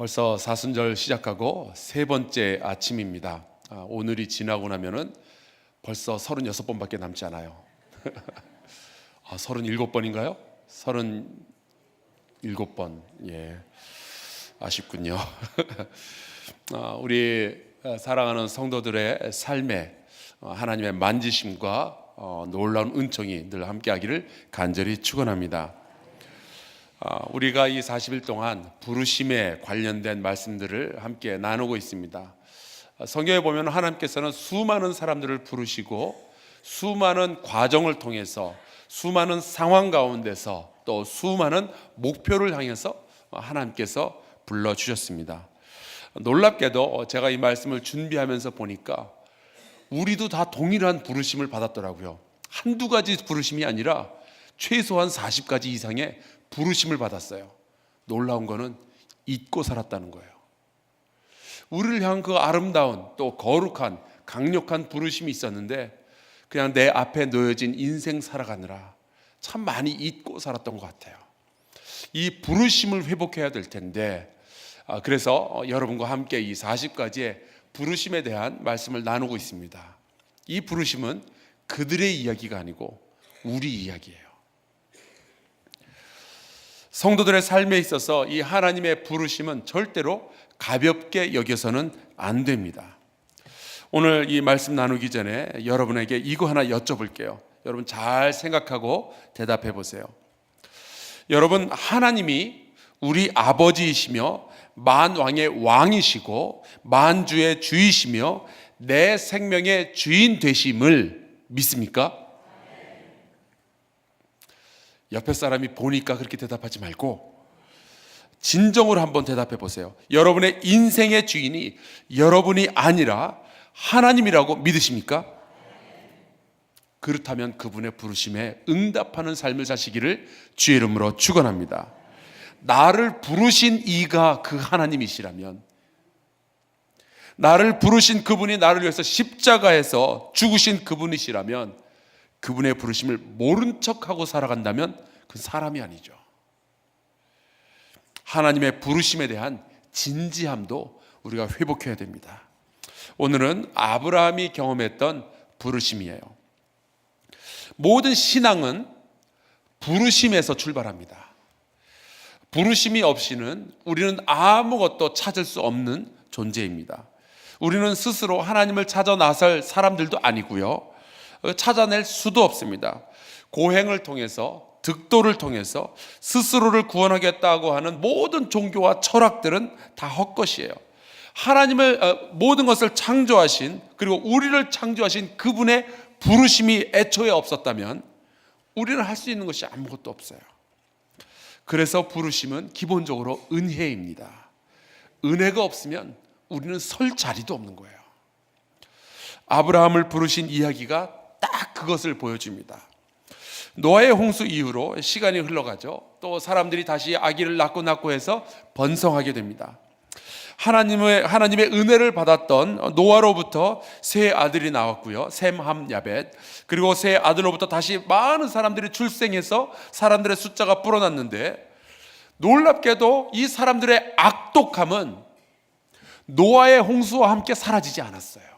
벌써 사순절 시작하고 세 번째 아침입니다. 오늘이 지나고 나면은 벌써 36번밖에 남지 않아요. 37번인가요? 37번. 예, 아쉽군요. 우리 사랑하는 성도들의 삶에 하나님의 만지심과 놀라운 은총이 늘 함께하기를 간절히 축원합니다. 우리가 이 40일 동안 부르심에 관련된 말씀들을 함께 나누고 있습니다. 성경에 보면 하나님께서는 수많은 사람들을 부르시고 수많은 과정을 통해서 수많은 상황 가운데서 또 수많은 목표를 향해서 하나님께서 불러주셨습니다. 놀랍게도 제가 이 말씀을 준비하면서 보니까 우리도 다 동일한 부르심을 받았더라고요. 한두 가지 부르심이 아니라 최소한 40가지 이상의 부르심을 받았어요. 놀라운 거는 잊고 살았다는 거예요. 우리를 향한 그 아름다운 또 거룩한 강력한 부르심이 있었는데 그냥 내 앞에 놓여진 인생 살아가느라 참 많이 잊고 살았던 것 같아요. 이 부르심을 회복해야 될 텐데 그래서 여러분과 함께 이 40가지의 부르심에 대한 말씀을 나누고 있습니다. 이 부르심은 그들의 이야기가 아니고 우리 이야기예요. 성도들의 삶에 있어서 이 하나님의 부르심은 절대로 가볍게 여겨서는 안 됩니다. 오늘 이 말씀 나누기 전에 여러분에게 이거 하나 여쭤볼게요. 여러분 잘 생각하고 대답해 보세요. 여러분, 하나님이 우리 아버지이시며 만왕의 왕이시고 만주의 주이시며 내 생명의 주인 되심을 믿습니까? 옆에 사람이 보니까 그렇게 대답하지 말고 진정으로 한번 대답해 보세요. 여러분의 인생의 주인이 여러분이 아니라 하나님이라고 믿으십니까? 그렇다면 그분의 부르심에 응답하는 삶을 사시기를 주의 이름으로 축원합니다. 나를 부르신 이가 그 하나님이시라면, 나를 부르신 그분이 나를 위해서 십자가에서 죽으신 그분이시라면, 그분의 부르심을 모른 척하고 살아간다면 그 사람이 아니죠. 하나님의 부르심에 대한 진지함도 우리가 회복해야 됩니다. 오늘은 아브라함이 경험했던 부르심이에요. 모든 신앙은 부르심에서 출발합니다. 부르심이 없이는 우리는 아무것도 찾을 수 없는 존재입니다. 우리는 스스로 하나님을 찾아 나설 사람들도 아니고요, 찾아낼 수도 없습니다. 고행을 통해서, 득도를 통해서 스스로를 구원하겠다고 하는 모든 종교와 철학들은 다 헛것이에요. 하나님을 모든 것을 창조하신, 그리고 우리를 창조하신 그분의 부르심이 애초에 없었다면 우리는 할 수 있는 것이 아무것도 없어요. 그래서 부르심은 기본적으로 은혜입니다. 은혜가 없으면 우리는 설 자리도 없는 거예요. 아브라함을 부르신 이야기가 딱 그것을 보여줍니다. 노아의 홍수 이후로 시간이 흘러가죠. 또 사람들이 다시 아기를 낳고 해서 번성하게 됩니다. 하나님의 은혜를 받았던 노아로부터 세 아들이 나왔고요. 셈, 함, 야벳. 그리고 세 아들로부터 다시 많은 사람들이 출생해서 사람들의 숫자가 불어났는데, 놀랍게도 이 사람들의 악독함은 노아의 홍수와 함께 사라지지 않았어요.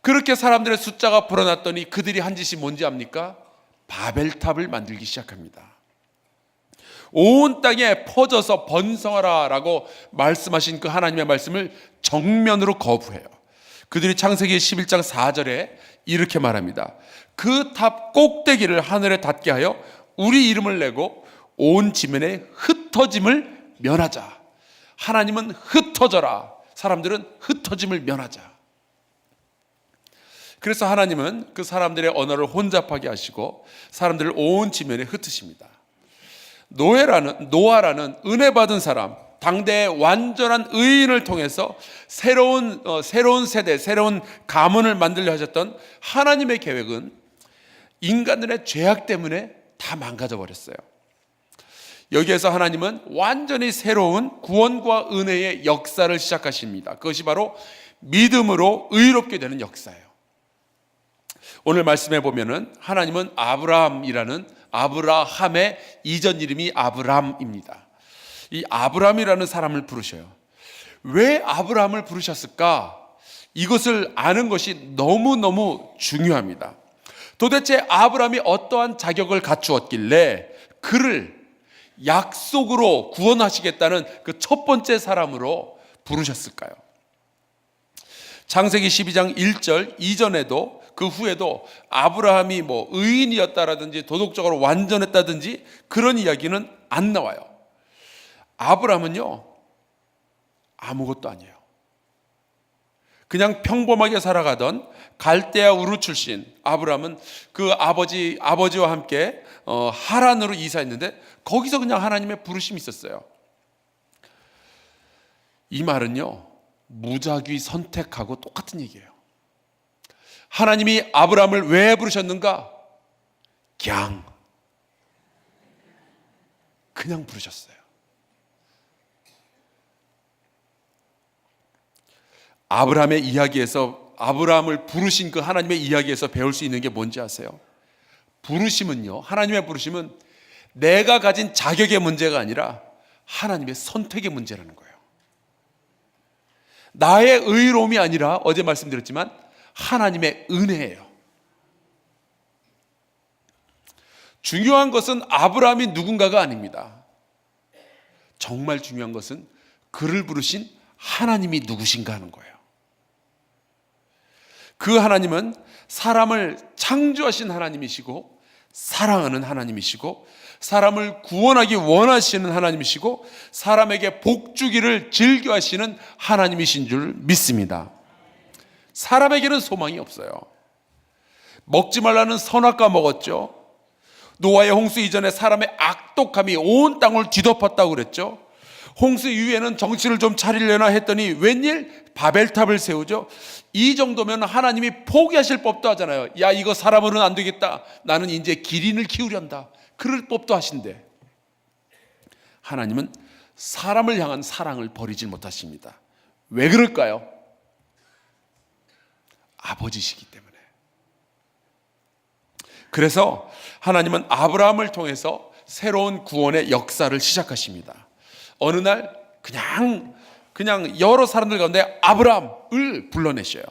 그렇게 사람들의 숫자가 불어났더니 그들이 한 짓이 뭔지 압니까? 바벨탑을 만들기 시작합니다. 온 땅에 퍼져서 번성하라 라고 말씀하신 그 하나님의 말씀을 정면으로 거부해요. 그들이 창세기 11장 4절에 이렇게 말합니다. 그 탑 꼭대기를 하늘에 닿게 하여 우리 이름을 내고 온 지면에 흩어짐을 면하자. 하나님은 흩어져라, 사람들은 흩어짐을 면하자. 그래서 하나님은 그 사람들의 언어를 혼잡하게 하시고 사람들을 온 지면에 흩으십니다. 노아라는 은혜 받은 사람, 당대의 완전한 의인을 통해서 새로운 세대, 새로운 가문을 만들려 하셨던 하나님의 계획은 인간들의 죄악 때문에 다 망가져 버렸어요. 여기에서 하나님은 완전히 새로운 구원과 은혜의 역사를 시작하십니다. 그것이 바로 믿음으로 의롭게 되는 역사예요. 오늘 말씀해 보면은 하나님은 아브라함의 이전 이름이 아브람입니다. 이 아브라함이라는 사람을 부르셔요. 왜 아브라함을 부르셨을까? 이것을 아는 것이 너무너무 중요합니다. 도대체 아브라함이 어떠한 자격을 갖추었길래 그를 약속으로 구원하시겠다는 그 첫 번째 사람으로 부르셨을까요? 창세기 12장 1절 이전에도 그 후에도 아브라함이 뭐 의인이었다라든지 도덕적으로 완전했다든지 그런 이야기는 안 나와요. 아브라함은요, 아무것도 아니에요. 그냥 평범하게 살아가던 갈대아 우르 출신 아브라함은 그 아버지와 함께 하란으로 이사했는데 거기서 그냥 하나님의 부르심이 있었어요. 이 말은요, 무작위 선택하고 똑같은 얘기예요. 하나님이 아브라함을 왜 부르셨는가? 그냥 부르셨어요. 아브라함의 이야기에서, 아브라함을 부르신 그 하나님의 이야기에서 배울 수 있는 게 뭔지 아세요? 부르심은요, 하나님의 부르심은 내가 가진 자격의 문제가 아니라 하나님의 선택의 문제라는 거예요. 나의 의로움이 아니라 어제 말씀드렸지만 하나님의 은혜예요. 중요한 것은 아브라함이 누군가가 아닙니다. 정말 중요한 것은 그를 부르신 하나님이 누구신가 하는 거예요. 그 하나님은 사람을 창조하신 하나님이시고 사랑하는 하나님이시고 사람을 구원하기 원하시는 하나님이시고 사람에게 복 주기를 즐겨하시는 하나님이신 줄 믿습니다. 사람에게는 소망이 없어요. 먹지 말라는 선악과 먹었죠. 노아의 홍수 이전에 사람의 악독함이 온 땅을 뒤덮었다고 그랬죠. 홍수 이후에는 정치를 좀 차리려나 했더니 웬일 바벨탑을 세우죠. 이 정도면 하나님이 포기하실 법도 하잖아요. 야, 이거 사람으로는 안 되겠다. 나는 이제 기린을 키우련다. 그럴 법도 하신데 하나님은 사람을 향한 사랑을 버리지 못하십니다. 왜 그럴까요? 아버지시기 때문에. 그래서 하나님은 아브라함을 통해서 새로운 구원의 역사를 시작하십니다. 어느 날 그냥 여러 사람들 가운데 아브라함을 불러내셔요.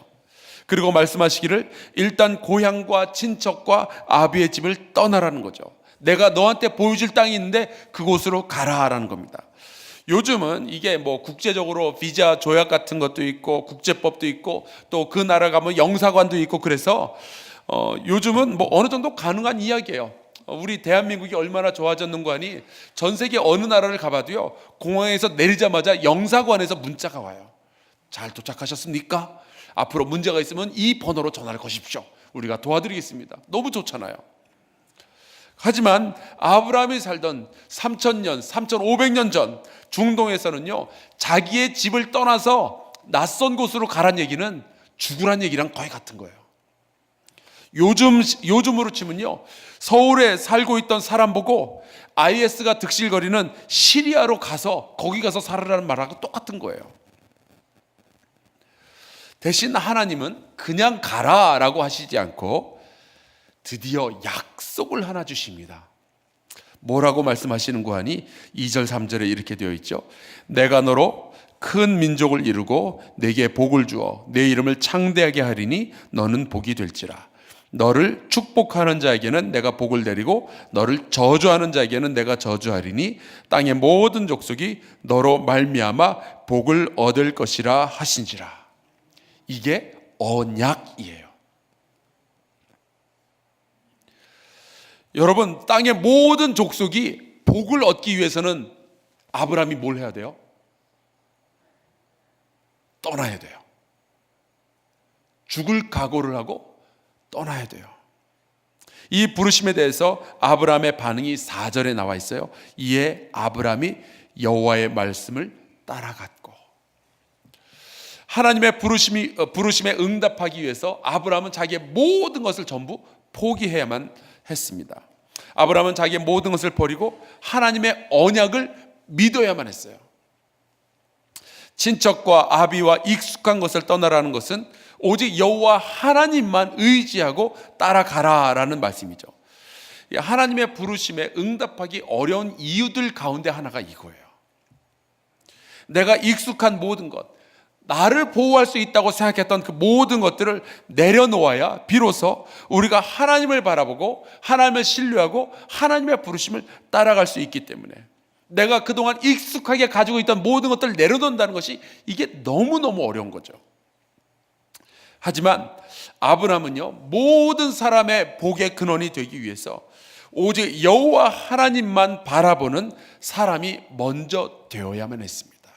그리고 말씀하시기를 일단 고향과 친척과 아비의 집을 떠나라는 거죠. 내가 너한테 보여줄 땅이 있는데 그곳으로 가라라는 겁니다. 요즘은 이게 뭐 국제적으로 비자 조약 같은 것도 있고 국제법도 있고 또 그 나라 가면 영사관도 있고 그래서 요즘은 뭐 어느 정도 가능한 이야기예요. 우리 대한민국이 얼마나 좋아졌는가 하니 전 세계 어느 나라를 가봐도요, 공항에서 내리자마자 영사관에서 문자가 와요. 잘 도착하셨습니까? 앞으로 문제가 있으면 이 번호로 전화를 거십시오. 우리가 도와드리겠습니다. 너무 좋잖아요. 하지만 아브라함이 살던 3000년, 3500년 전 중동에서는요, 자기의 집을 떠나서 낯선 곳으로 가란 얘기는 죽으란 얘기랑 거의 같은 거예요. 요즘으로 치면요, 서울에 살고 있던 사람 보고 IS가 득실거리는 시리아로 가서 거기 가서 살아라는 말하고 똑같은 거예요. 대신 하나님은 그냥 가라라고 하시지 않고 드디어 약속을 하나 주십니다. 뭐라고 말씀하시는고 하니 2절 3절에 이렇게 되어 있죠. 내가 너로 큰 민족을 이루고 내게 복을 주어 내 이름을 창대하게 하리니 너는 복이 될지라. 너를 축복하는 자에게는 내가 복을 내리고 너를 저주하는 자에게는 내가 저주하리니 땅의 모든 족속이 너로 말미암아 복을 얻을 것이라 하신지라. 이게 언약이에요. 여러분, 땅의 모든 족속이 복을 얻기 위해서는 아브라함이 뭘 해야 돼요? 떠나야 돼요. 죽을 각오를 하고 떠나야 돼요. 이 부르심에 대해서 아브라함의 반응이 4절에 나와 있어요. 이에 아브라함이 여호와의 말씀을 따라갔고. 하나님의 부르심에 응답하기 위해서 아브라함은 자기의 모든 것을 전부 포기해야만 했습니다. 아브라함은 자기의 모든 것을 버리고 하나님의 언약을 믿어야만 했어요. 친척과 아비와 익숙한 것을 떠나라는 것은 오직 여호와 하나님만 의지하고 따라가라라는 말씀이죠. 하나님의 부르심에 응답하기 어려운 이유들 가운데 하나가 이거예요. 내가 익숙한 모든 것, 나를 보호할 수 있다고 생각했던 그 모든 것들을 내려놓아야 비로소 우리가 하나님을 바라보고 하나님을 신뢰하고 하나님의 부르심을 따라갈 수 있기 때문에, 내가 그동안 익숙하게 가지고 있던 모든 것들을 내려놓는다는 것이 이게 너무너무 어려운 거죠. 하지만 아브라함은요, 모든 사람의 복의 근원이 되기 위해서 오직 여호와 하나님만 바라보는 사람이 먼저 되어야만 했습니다.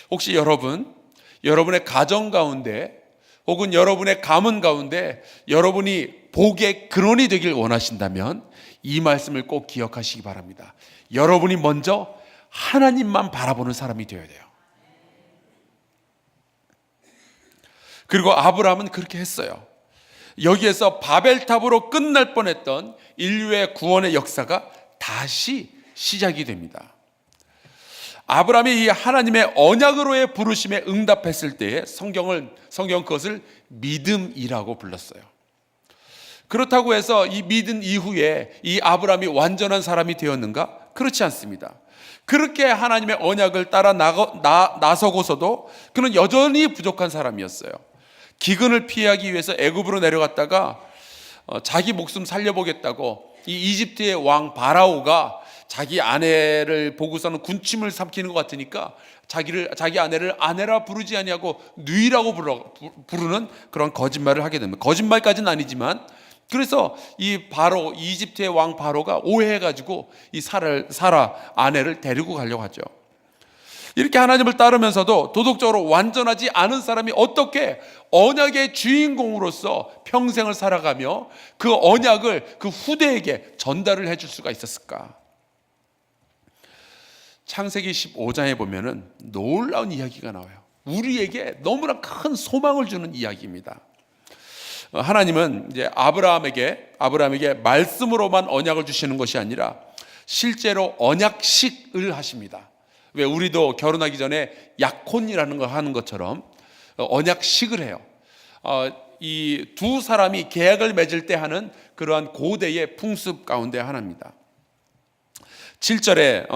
혹시 여러분의 가정 가운데 혹은 여러분의 가문 가운데 여러분이 복의 근원이 되길 원하신다면 이 말씀을 꼭 기억하시기 바랍니다. 여러분이 먼저 하나님만 바라보는 사람이 되어야 돼요. 그리고 아브라함은 그렇게 했어요. 여기에서 바벨탑으로 끝날 뻔했던 인류의 구원의 역사가 다시 시작이 됩니다. 아브라함이 이 하나님의 언약으로의 부르심에 응답했을 때에 성경은 그것을 믿음이라고 불렀어요. 그렇다고 해서 이 믿음 이후에 이 아브라함이 완전한 사람이 되었는가? 그렇지 않습니다. 그렇게 하나님의 언약을 따라 나서고서도 그는 여전히 부족한 사람이었어요. 기근을 피하기 위해서 애굽으로 내려갔다가 자기 목숨 살려보겠다고 이 이집트의 왕 바라오가 자기 아내를 보고서는 군침을 삼키는 것 같으니까 자기 아내를 아내라 부르지 아니하고 누이라고 부르는 그런 거짓말을 하게 됩니다. 거짓말까지는 아니지만, 그래서 이 이집트의 왕 바로가 오해해가지고 이 사라 아내를 데리고 가려고 하죠. 이렇게 하나님을 따르면서도 도덕적으로 완전하지 않은 사람이 어떻게 언약의 주인공으로서 평생을 살아가며 그 언약을 그 후대에게 전달을 해줄 수가 있었을까? 창세기 15장에 보면은 놀라운 이야기가 나와요. 우리에게 너무나 큰 소망을 주는 이야기입니다. 하나님은 이제 아브라함에게 말씀으로만 언약을 주시는 것이 아니라 실제로 언약식을 하십니다. 왜 우리도 결혼하기 전에 약혼이라는 걸 하는 것처럼 언약식을 해요. 이 두 사람이 계약을 맺을 때 하는 그러한 고대의 풍습 가운데 하나입니다. 7절에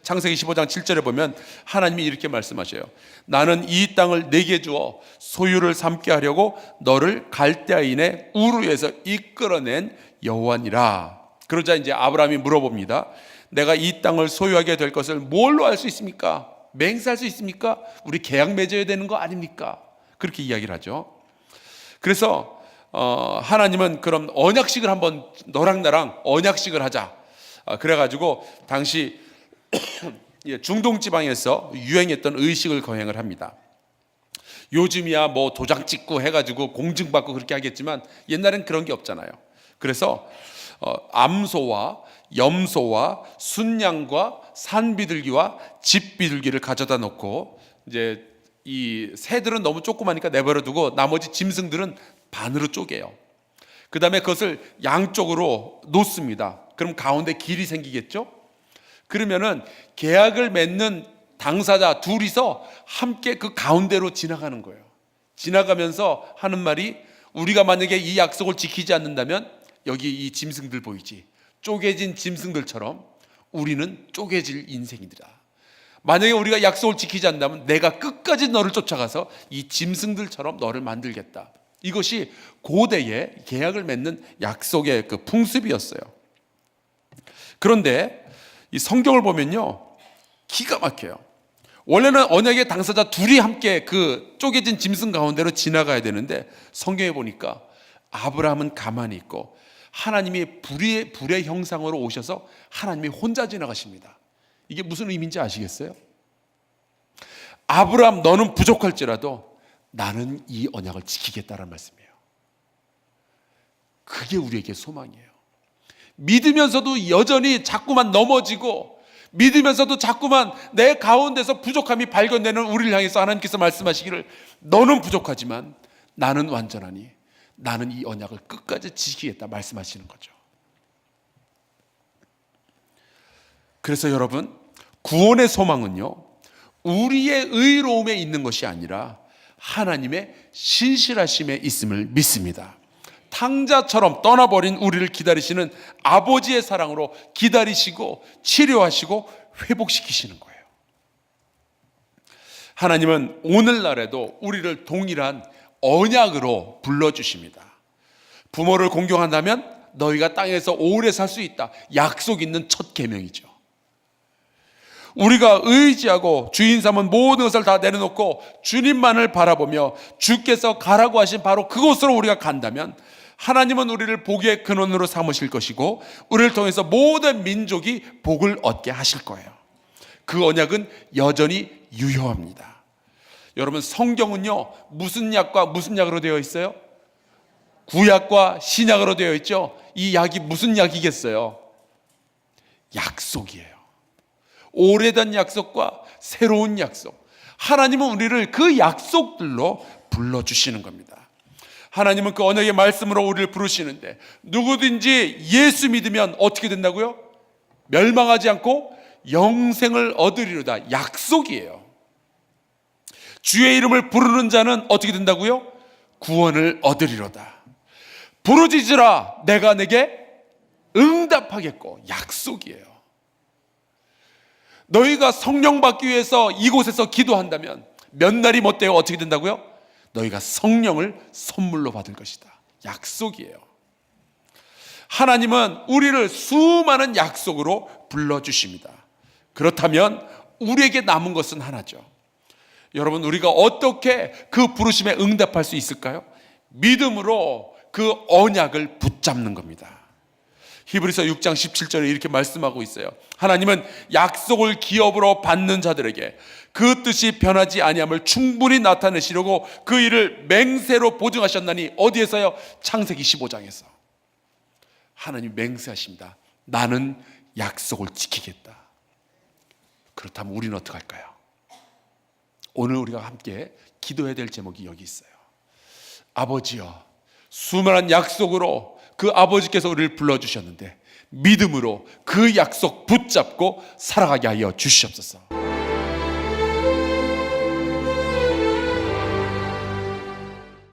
창세기 15장 7절에 보면 하나님이 이렇게 말씀하셔요. 나는 이 땅을 내게 주어 소유를 삼게 하려고 너를 갈대아인의 우르에서 이끌어낸 여호와니라. 그러자 이제 아브라함이 물어봅니다. 내가 이 땅을 소유하게 될 것을 뭘로 알 수 있습니까? 맹세할 수 있습니까? 우리 계약 맺어야 되는 거 아닙니까? 그렇게 이야기를 하죠. 그래서 하나님은 그럼 언약식을 한번 너랑 나랑 언약식을 하자. 그래가지고 당시 중동 지방에서 유행했던 의식을 거행을 합니다. 요즘이야 뭐 도장 찍고 해가지고 공증받고 그렇게 하겠지만 옛날엔 그런 게 없잖아요. 그래서 암소와 염소와 순양과 산비둘기와 집비둘기를 가져다 놓고 이제 이 새들은 너무 조그마니까 내버려두고 나머지 짐승들은 반으로 쪼개요. 그 다음에 그것을 양쪽으로 놓습니다. 그럼 가운데 길이 생기겠죠? 그러면은 계약을 맺는 당사자 둘이서 함께 그 가운데로 지나가는 거예요. 지나가면서 하는 말이, 우리가 만약에 이 약속을 지키지 않는다면 여기 이 짐승들 보이지? 쪼개진 짐승들처럼 우리는 쪼개질 인생이더라. 만약에 우리가 약속을 지키지 않는다면 내가 끝까지 너를 쫓아가서 이 짐승들처럼 너를 만들겠다. 이것이 고대의 계약을 맺는 약속의 그 풍습이었어요. 그런데 이 성경을 보면요, 기가 막혀요. 원래는 언약의 당사자 둘이 함께 그 쪼개진 짐승 가운데로 지나가야 되는데 성경에 보니까 아브라함은 가만히 있고 하나님이 불의 형상으로 오셔서 하나님이 혼자 지나가십니다. 이게 무슨 의미인지 아시겠어요? 아브라함, 너는 부족할지라도 나는 이 언약을 지키겠다는 말씀이에요. 그게 우리에게 소망이에요. 믿으면서도 여전히 자꾸만 넘어지고, 믿으면서도 자꾸만 내 가운데서 부족함이 발견되는 우리를 향해서 하나님께서 말씀하시기를, 너는 부족하지만 나는 완전하니 나는 이 언약을 끝까지 지키겠다 말씀하시는 거죠. 그래서 여러분, 구원의 소망은요, 우리의 의로움에 있는 것이 아니라 하나님의 신실하심에 있음을 믿습니다. 탕자처럼 떠나버린 우리를 기다리시는 아버지의 사랑으로 기다리시고 치료하시고 회복시키시는 거예요. 하나님은 오늘날에도 우리를 동일한 언약으로 불러주십니다. 부모를 공경한다면 너희가 땅에서 오래 살 수 있다. 약속 있는 첫 계명이죠. 우리가 의지하고 주인 삼은 모든 것을 다 내려놓고 주님만을 바라보며 주께서 가라고 하신 바로 그곳으로 우리가 간다면 하나님은 우리를 복의 근원으로 삼으실 것이고 우리를 통해서 모든 민족이 복을 얻게 하실 거예요. 그 언약은 여전히 유효합니다. 여러분, 성경은요 무슨 약과 무슨 약으로 되어 있어요? 구약과 신약으로 되어 있죠. 이 약이 무슨 약이겠어요? 약속이에요. 오래된 약속과 새로운 약속. 하나님은 우리를 그 약속들로 불러주시는 겁니다. 하나님은 그 언약의 말씀으로 우리를 부르시는데 누구든지 예수 믿으면 어떻게 된다고요? 멸망하지 않고 영생을 얻으리로다. 약속이에요. 주의 이름을 부르는 자는 어떻게 된다고요? 구원을 얻으리로다. 부르짖으라 내가 내게 응답하겠고. 약속이에요. 너희가 성령 받기 위해서 이곳에서 기도한다면 몇 날이 못 되어 어떻게 된다고요? 너희가 성령을 선물로 받을 것이다. 약속이에요. 하나님은 우리를 수많은 약속으로 불러주십니다. 그렇다면 우리에게 남은 것은 하나죠. 여러분, 우리가 어떻게 그 부르심에 응답할 수 있을까요? 믿음으로 그 언약을 붙잡는 겁니다. 히브리서 6장 17절에 이렇게 말씀하고 있어요. 하나님은 약속을 기업으로 받는 자들에게 그 뜻이 변하지 아니함을 충분히 나타내시려고 그 일을 맹세로 보증하셨나니. 어디에서요? 창세기 15장에서 하나님 맹세하십니다. 나는 약속을 지키겠다. 그렇다면 우리는 어떻게 할까요? 오늘 우리가 함께 기도해야 될 제목이 여기 있어요. 아버지여, 수많은 약속으로 그 아버지께서 우리를 불러주셨는데 믿음으로 그 약속 붙잡고 살아가게 하여 주시옵소서.